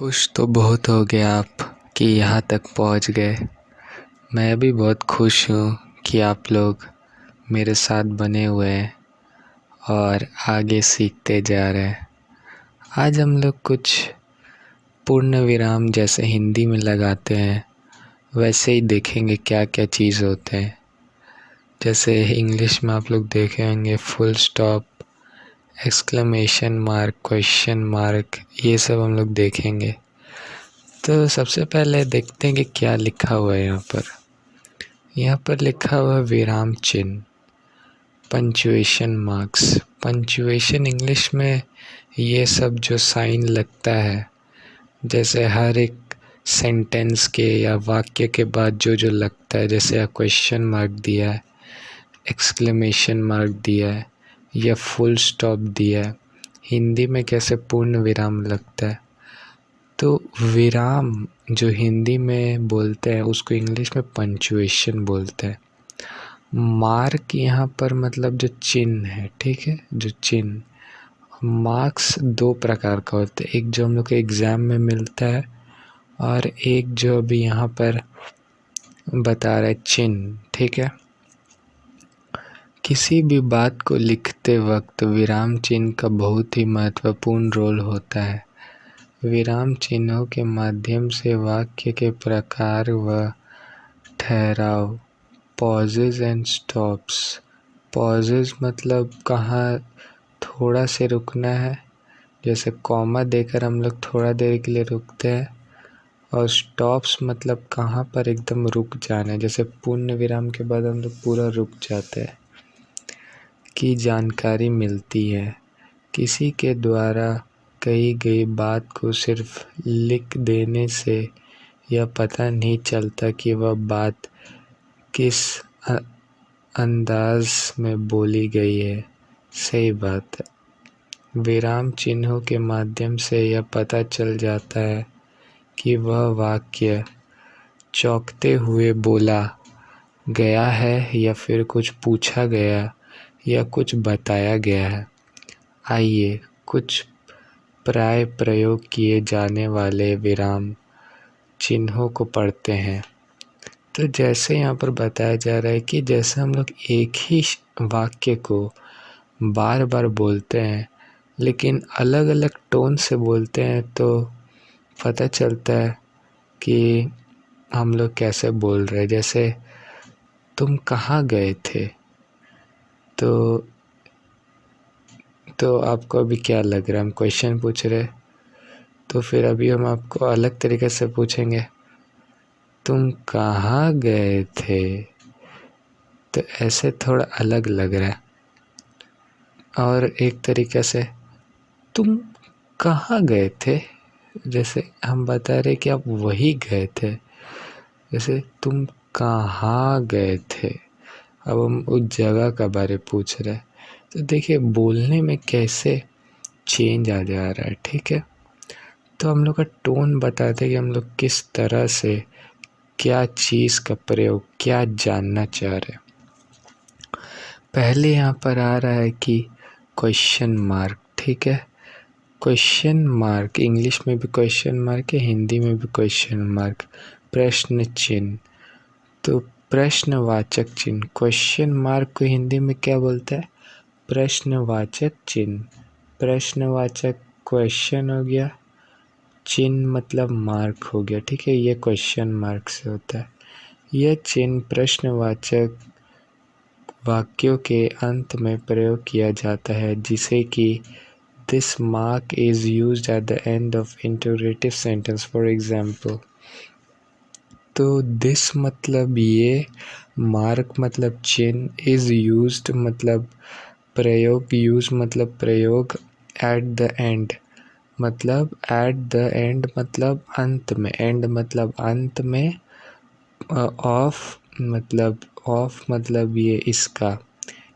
खुश तो बहुत हो गए आप कि यहाँ तक पहुँच गए। मैं भी बहुत खुश हूँ कि आप लोग मेरे साथ बने हुए हैं और आगे सीखते जा रहे हैं। आज हम लोग कुछ पूर्ण विराम जैसे हिंदी में लगाते हैं वैसे ही देखेंगे क्या क्या चीज़ होते हैं। जैसे इंग्लिश में आप लोग देखे होंगे full stop, exclamation mark, question mark, ये सब हम लोग देखेंगे। तो सबसे पहले देखते हैं कि क्या लिखा हुआ है यहाँ पर लिखा हुआ है विराम चिन्ह, पंचुएशन मार्क्स। पंचुएशन इंग्लिश में ये सब जो साइन लगता है, जैसे हर एक सेंटेंस के या वाक्य के बाद जो जो लगता है, जैसे क्वेश्चन मार्क दिया है, एक्सक्लेमेशन मार्क दिया है या फुल स्टॉप दिया है। हिंदी में कैसे पूर्ण विराम लगता है, तो विराम जो हिंदी में बोलते हैं उसको इंग्लिश में पंचुएशन बोलते हैं। मार्क यहाँ पर मतलब जो चिन्ह है, ठीक है, जो चिन्ह। मार्क्स दो प्रकार का होता है, एक जो हम लोग को एग्ज़ाम में मिलता है और एक जो अभी यहाँ पर बता रहा है चिन्ह, ठीक है। किसी भी बात को लिखते वक्त विराम चिन्ह का बहुत ही महत्वपूर्ण रोल होता है। विराम चिन्हों के माध्यम से वाक्य के प्रकार व ठहराव, पॉजेज एंड स्टॉप्स। पॉजेज मतलब कहाँ थोड़ा से रुकना है, जैसे कॉमा देकर हम लोग थोड़ा देर के लिए रुकते हैं, और स्टॉप्स मतलब कहाँ पर एकदम रुक जाना है, जैसे पूर्ण विराम के बाद हम लोग पूरा रुक जाते हैं, की जानकारी मिलती है। किसी के द्वारा कही गई बात को सिर्फ लिख देने से यह पता नहीं चलता कि वह बात किस अंदाज में बोली गई है। सही बात है। विराम चिन्हों के माध्यम से यह पता चल जाता है कि वह वाक्य चौंकते हुए बोला गया है या फिर कुछ पूछा गया या कुछ बताया गया है। आइए कुछ प्राय प्रयोग किए जाने वाले विराम चिन्हों को पढ़ते हैं। तो जैसे यहाँ पर बताया जा रहा है कि जैसे हम लोग एक ही वाक्य को बार बार बोलते हैं लेकिन अलग अलग टोन से बोलते हैं, तो पता चलता है कि हम लोग कैसे बोल रहे हैं। जैसे तुम कहाँ गए थे, तो आपको अभी क्या लग रहा है, हम क्वेश्चन पूछ रहे, तो फिर अभी हम आपको अलग तरीके से पूछेंगे, तुम कहाँ गए थे, तो ऐसे थोड़ा अलग लग रहा है। और एक तरीके से तुम कहाँ गए थे, जैसे हम बता रहे कि आप वही गए थे, जैसे तुम कहाँ गए थे, अब हम उस जगह का बारे पूछ रहे हैं। तो देखिए बोलने में कैसे चेंज आ जा रहा है, ठीक है। तो हम लोग का टोन बताते हैं कि हम लोग किस तरह से क्या चीज़ का प्रयोग, क्या जानना चाह रहे हैं। पहले यहाँ पर आ रहा है कि क्वेश्चन मार्क, ठीक है। क्वेश्चन मार्क इंग्लिश में भी क्वेश्चन मार्क है, हिंदी में भी क्वेश्चन मार्क, प्रश्न चिन्ह। तो प्रश्नवाचक चिन्ह, क्वेश्चन मार्क को हिंदी में क्या बोलता है, प्रश्नवाचक चिन्ह। प्रश्नवाचक क्वेश्चन हो गया, चिन्ह मतलब मार्क हो गया, ठीक है। ये क्वेश्चन मार्क से होता है। यह चिन्ह प्रश्नवाचक वाक्यों के अंत में प्रयोग किया जाता है, जिसे कि this mark is used at the end of interrogative sentence, for example. तो दिस मतलब ये, मार्क मतलब चिन्ह, इज यूज्ड मतलब प्रयोग, यूज मतलब प्रयोग, एट द एंड मतलब एट द एंड मतलब अंत में, एंड मतलब अंत में, ऑफ मतलब ये इसका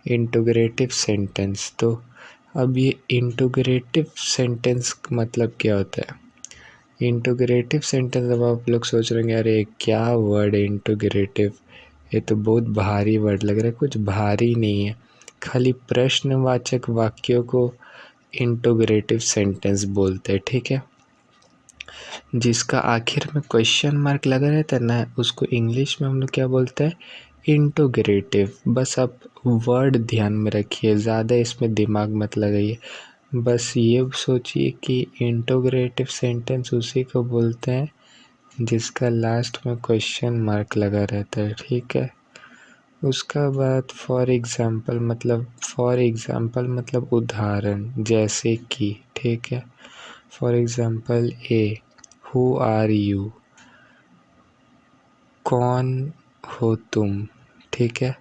इंटीग्रेटिव सेंटेंस। तो अब ये इंटीग्रेटिव सेंटेंस मतलब क्या होता है, इंटीग्रेटिव सेंटेंस। अब आप लोग सोच रहे हैं अरे क्या वर्ड है इंटीग्रेटिव, ये तो बहुत भारी वर्ड लग रहा है। कुछ भारी नहीं है, खाली प्रश्नवाचक वाक्यों को इंटीग्रेटिव सेंटेंस बोलते हैं, ठीक है। जिसका आखिर में क्वेश्चन मार्क लगा रहता है ना, उसको इंग्लिश में हम लोग क्या बोलते हैं, इंटोग्रेटिव। बस आप वर्ड ध्यान में रखिए, ज़्यादा इसमें दिमाग मत लगाइए। बस ये सोचिए कि इंटोग्रेटिव सेंटेंस उसी को बोलते हैं जिसका लास्ट में क्वेश्चन मार्क लगा रहता है, ठीक है। उसका बाद फॉर एग्ज़ाम्पल मतलब उदाहरण, जैसे कि, ठीक है। For example A, who are you, कौन हो तुम, ठीक है।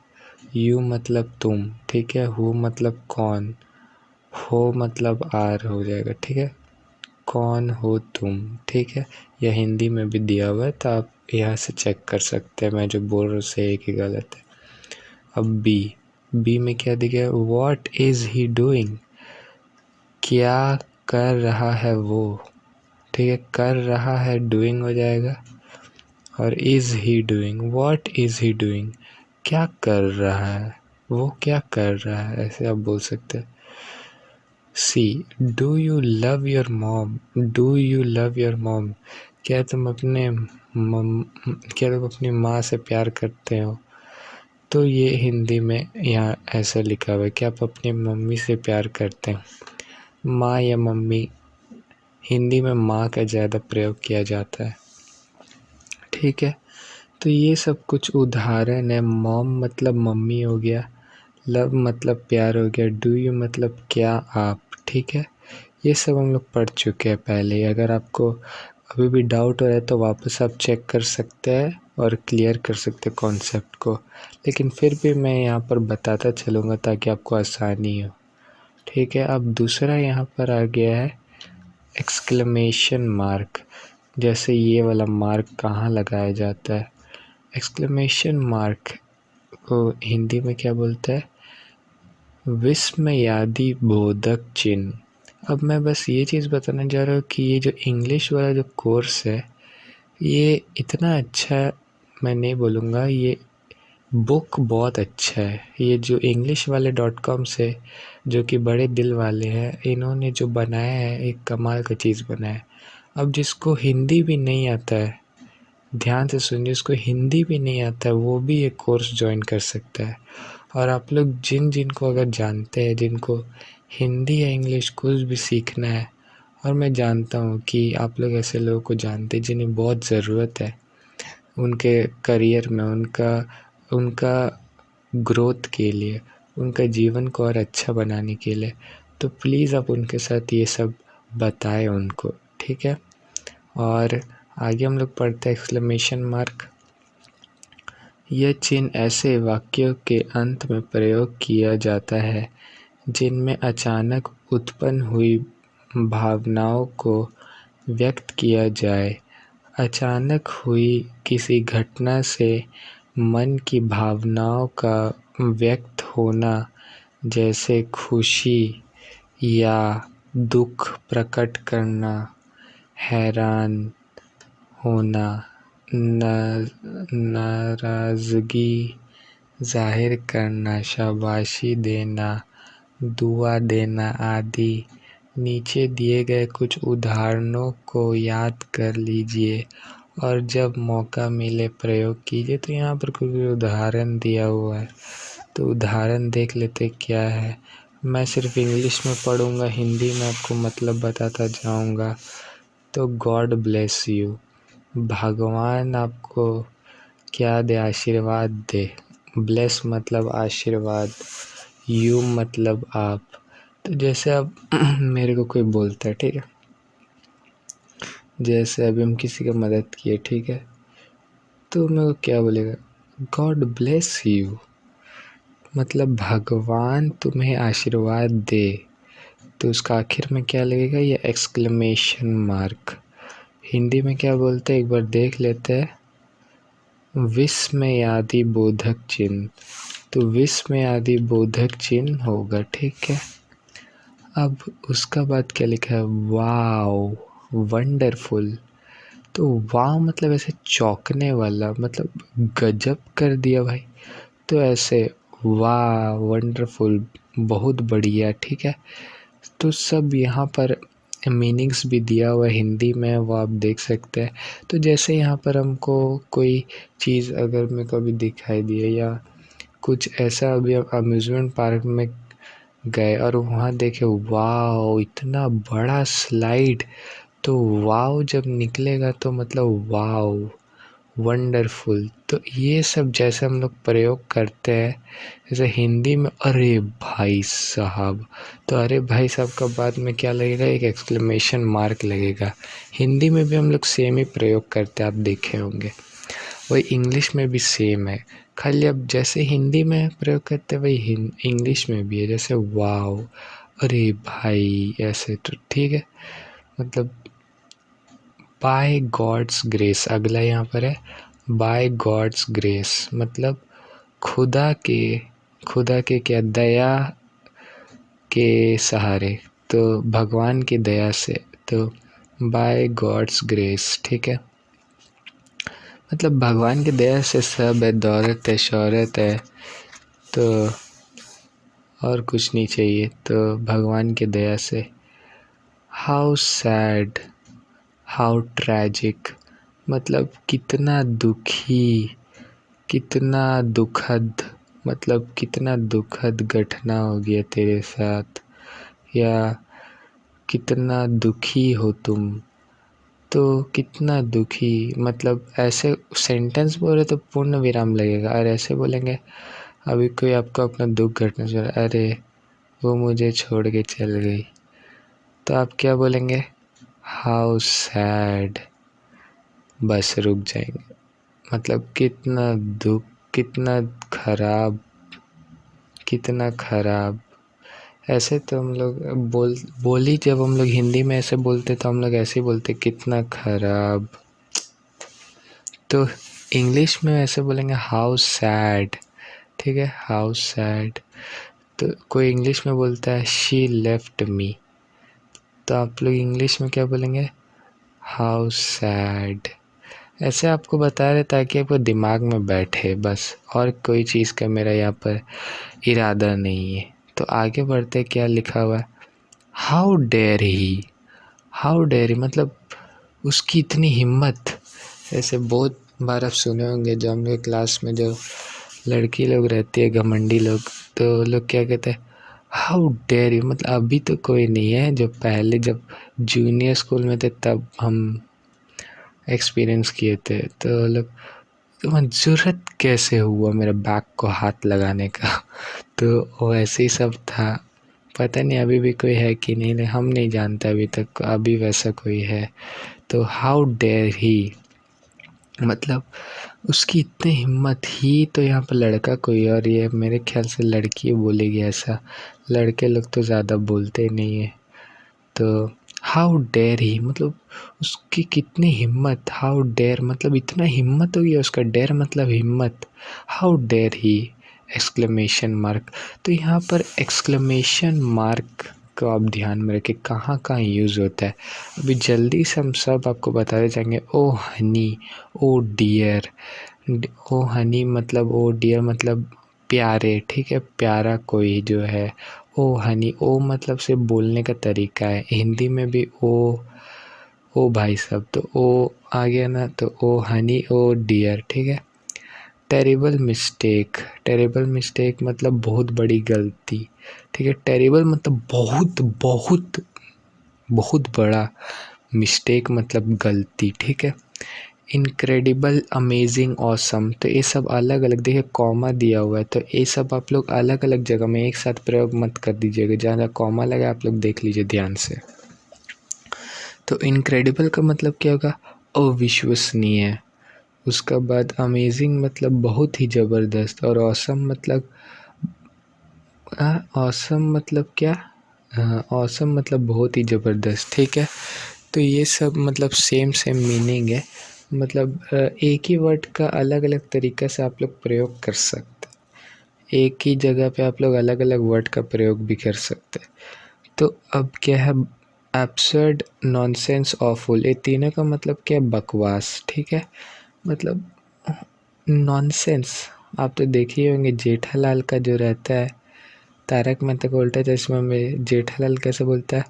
यू मतलब तुम, ठीक है। हु मतलब कौन, हो मतलब आर हो जाएगा, ठीक है। कौन हो तुम, ठीक है। यह हिंदी में भी दिया हुआ है, तो आप यहाँ से चेक कर सकते हैं, मैं जो बोल रहा हूँ सही कि गलत है। अब बी में क्या दिया, व्हाट इज़ ही डूइंग, क्या कर रहा है वो, ठीक है। कर रहा है डूइंग हो जाएगा, और is he doing, what is he doing, क्या कर रहा है वो, क्या कर रहा है, ऐसे आप बोल सकते हैं। See, do you love your mom, do you love your mom, क्या तुम अपनी माँ से प्यार करते हो। तो ये हिंदी में यहाँ ऐसा लिखा हुआ है कि आप अपनी मम्मी से प्यार करते हैं। माँ या मम्मी, हिंदी में माँ का ज़्यादा प्रयोग किया जाता है, ठीक है। तो ये सब कुछ उदाहरण है। मॉम मतलब मम्मी हो गया, लव मतलब प्यार हो गया, डू यू मतलब क्या आप, ठीक है। ये सब हम लोग पढ़ चुके हैं पहले। अगर आपको अभी भी डाउट हो रहा है तो वापस आप चेक कर सकते हैं और क्लियर कर सकते हैं कॉन्सेप्ट को, लेकिन फिर भी मैं यहाँ पर बताता चलूँगा ताकि आपको आसानी हो, ठीक है। अब दूसरा यहाँ पर आ गया है एक्सक्लेमेशन मार्क। जैसे ये वाला मार्क कहाँ लगाया जाता है, एक्सक्लेमेशन मार्क को हिंदी में क्या बोलते हैं, विस्मयादि बोधक चिन्ह। अब मैं बस ये चीज़ बताना चाह रहा हूँ कि ये जो इंग्लिश वाला जो कोर्स है, ये इतना अच्छा मैं नहीं बोलूँगा, ये बुक बहुत अच्छा है। ये जो इंग्लिश वाले .com से, जो कि बड़े दिल वाले हैं, इन्होंने जो बनाया है एक कमाल का चीज़ बनाया है। अब जिसको हिंदी भी नहीं आता है, ध्यान से सुनिए, जिसको हिंदी भी नहीं आता है वो भी ये कोर्स ज्वाइन कर सकता है। और आप लोग जिनको अगर जानते हैं, जिनको हिंदी या इंग्लिश कुछ भी सीखना है, और मैं जानता हूँ कि आप लोग ऐसे लोगों को जानते हैं जिन्हें बहुत ज़रूरत है उनके करियर में, उनका ग्रोथ के लिए, उनका जीवन को और अच्छा बनाने के लिए, तो प्लीज़ आप उनके साथ ये सब बताएं उनको, ठीक है। और आगे हम लोग पढ़ते हैं एक्सक्लेमेशन मार्क। यह चिन्ह ऐसे वाक्यों के अंत में प्रयोग किया जाता है जिनमें अचानक उत्पन्न हुई भावनाओं को व्यक्त किया जाए। अचानक हुई किसी घटना से मन की भावनाओं का व्यक्त होना, जैसे खुशी या दुख प्रकट करना, हैरान होना, नाराज़गी जाहिर करना, शाबाशी देना, दुआ देना आदि। नीचे दिए गए कुछ उदाहरणों को याद कर लीजिए और जब मौका मिले प्रयोग कीजिए। तो यहाँ पर कुछ उदाहरण दिया हुआ है, तो उदाहरण देख लेते क्या है। मैं सिर्फ इंग्लिश में पढ़ूँगा, हिंदी में आपको मतलब बताता जाऊँगा। तो गॉड ब्लेस यू, भगवान आपको क्या दे, आशीर्वाद दे। ब्लेस मतलब आशीर्वाद, यू मतलब आप। तो जैसे अब मेरे को कोई बोलता है, ठीक है, जैसे अभी हम किसी का मदद किए, ठीक है, तो मेरे को क्या बोलेगा, गॉड ब्लेस यू, मतलब भगवान तुम्हें आशीर्वाद दे। तो उसका आखिर में क्या लगेगा, ये एक्सक्लेमेशन मार्क। हिंदी में क्या बोलते हैं एक बार देख लेते हैं, विस्मयादि बोधक चिन्ह। तो विस्मयादि बोधक चिन्ह होगा, ठीक है। अब उसका बाद क्या लिखा है, वाव, वंडरफुल। तो वाव मतलब ऐसे चौंकने वाला, मतलब गजब कर दिया भाई। तो ऐसे वाह, वंडरफुल, बहुत बढ़िया, ठीक है। तो सब यहाँ पर मीनिंग्स भी दिया हुआ है हिंदी में, वो आप देख सकते हैं। तो जैसे यहाँ पर हमको कोई चीज़ अगर मेरे को अभी दिखाई दिए या कुछ ऐसा, अभी अम्यूज़मेंट पार्क में गए और वहाँ देखे वाओ इतना बड़ा स्लाइड, तो वाओ जब निकलेगा तो मतलब वाओ वंडरफुल। तो ये सब जैसे हम लोग प्रयोग करते हैं, जैसे हिंदी में अरे भाई साहब, तो अरे भाई साहब का बाद में क्या लगेगा, एक एक्सक्लेमेशन मार्क लगेगा। हिंदी में भी हम लोग सेम ही प्रयोग करते हैं, आप देखे होंगे। वही इंग्लिश में भी सेम है, खाली अब जैसे हिंदी में प्रयोग करते हैं वही इंग्लिश में भी है, जैसे वाओ अरे भाई, ऐसे तो ठीक है। मतलब बाय गॉड्स ग्रेस, अगला यहाँ पर है बाय गॉड्स ग्रेस, मतलब खुदा के क्या, दया के सहारे, तो भगवान की दया से, तो बाय गॉड्स ग्रेस, ठीक है। मतलब भगवान की दया से सब है, दौलत है, शोहरत है, तो और कुछ नहीं चाहिए, तो भगवान की दया से। हाउ सैड, हाउ ट्रैजिक, मतलब कितना दुखी, कितना दुखद, मतलब कितना दुखद घटना हो गया तेरे साथ, या कितना दुखी हो तुम, तो कितना दुखी, मतलब ऐसे सेंटेंस बोले तो पूर्ण विराम लगेगा, और ऐसे बोलेंगे अभी कोई आपको अपना दुख घटना सुना, अरे वो मुझे छोड़ के चल गई, तो आप क्या बोलेंगे, हाउ सैड, बस रुक जाएंगे। मतलब कितना दुख, कितना खराब, कितना खराब। ऐसे तो हम लोग बोली जब हम लोग हिंदी में ऐसे बोलते तो हम लोग ऐसे ही बोलते, कितना खराब। तो इंग्लिश में ऐसे बोलेंगे हाउ सैड, ठीक है, हाउ सैड। तो कोई इंग्लिश में बोलता है शी लेफ्ट मी, तो आप लोग इंग्लिश में क्या बोलेंगे, हाउ सैड। ऐसे आपको बता रहे ताकि आपको दिमाग में बैठे बस, और कोई चीज़ का मेरा यहाँ पर इरादा नहीं है। तो आगे बढ़ते, क्या लिखा हुआ है, how dare he, how dare he, मतलब उसकी इतनी हिम्मत। ऐसे बहुत बार आप सुने होंगे, जब हम लोग क्लास में जो लड़की लोग रहती है घमंडी लोग, तो लोग क्या कहते हैं, हाउ डेयर यू, मतलब अभी तो कोई नहीं है, जो पहले जब जूनियर स्कूल में थे तब हम एक्सपीरियंस किए थे, तो लोग तुम्हें ज़रूरत कैसे हुआ मेरे बैग को हाथ लगाने का। तो वो ऐसे ही सब था, पता नहीं अभी भी कोई है कि नहीं, हम नहीं जानते अभी तक अभी वैसा कोई है। तो हाउ डेयर ही, मतलब उसकी इतनी हिम्मत ही, तो यहाँ पर लड़का कोई और, ये मेरे ख्याल से लड़की बोलेगी ऐसा, लड़के लोग तो ज़्यादा बोलते नहीं है। तो हाउ डेयर ही, मतलब उसकी कितनी हिम्मत, हाउ डेयर मतलब इतना हिम्मत हो गया उसका, डेयर मतलब हिम्मत, how dare he, exclamation mark. तो यहाँ पर एक्सक्लेमेशन मार्क को आप ध्यान में रखें, कहाँ कहाँ यूज़ होता है। अभी जल्दी से हम सब आपको बताते जाएंगे। ओ हनी, ओ डियर, ओ हनी मतलब, ओ डियर मतलब प्यारे, ठीक है, प्यारा कोई जो है। ओ हनी, ओ मतलब से बोलने का तरीका है, हिंदी में भी ओ भाई साहब, तो ओ आ गया ना, तो ओ हनी, ओ डियर, ठीक है। टेरिबल मिस्टेक, टेरिबल मिस्टेक मतलब बहुत बड़ी गलती, ठीक है। टेरिबल मतलब बहुत बहुत बहुत बड़ा, मिस्टेक मतलब गलती, ठीक है। इनक्रेडिबल, अमेजिंग, ऑसम, तो ये सब अलग अलग, देखिए कॉमा दिया हुआ है, तो ये सब आप लोग अलग अलग जगह में एक साथ प्रयोग मत कर दीजिएगा, जहाँ जहाँ कॉमा लगा आप लोग देख लीजिए ध्यान से। तो इनक्रेडिबल का मतलब क्या होगा, अविश्वसनीय। उसका बाद अमेजिंग मतलब बहुत ही ज़बरदस्त, और ऑसम मतलब ऑसम मतलब क्या, ऑसम मतलब बहुत ही ज़बरदस्त, ठीक है। तो ये सब मतलब सेम सेम मीनिंग है, मतलब एक ही वर्ड का अलग अलग तरीक़े से आप लोग प्रयोग कर सकते हैं, एक ही जगह पे आप लोग अलग अलग वर्ड का प्रयोग भी कर सकते हैं। तो अब क्या है, एब्सर्ड, नॉनसेंस, ऑफुल, ये तीनों का मतलब क्या है, बकवास, ठीक है। मतलब नॉनसेंस, आप तो देखे ही होंगे जेठालाल का जो रहता है, तारक मेहता का उल्टा चश्मा में जेठालाल कैसे बोलता है,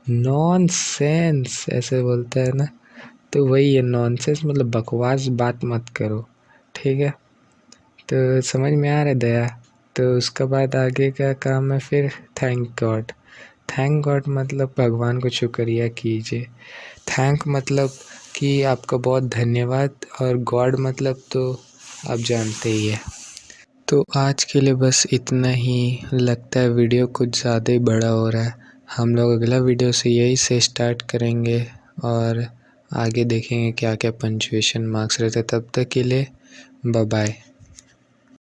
नॉनसेंस ऐसे बोलता है ना, तो वही है नॉनसेंस, मतलब बकवास बात मत करो, ठीक है। तो समझ में आ रहा है दया। तो उसके बाद आगे का काम है फिर थैंक गॉड। थैंक गॉड मतलब भगवान को शुक्रिया कीजिए। थैंक मतलब कि आपका बहुत धन्यवाद, और गॉड मतलब तो आप जानते ही है। तो आज के लिए बस इतना ही। लगता है वीडियो कुछ ज़्यादा ही बड़ा हो रहा है। हम लोग अगला वीडियो से यही से स्टार्ट करेंगे और आगे देखेंगे क्या क्या पंक्चुएशन मार्क्स रहते। तब तक के लिए बाय बाय।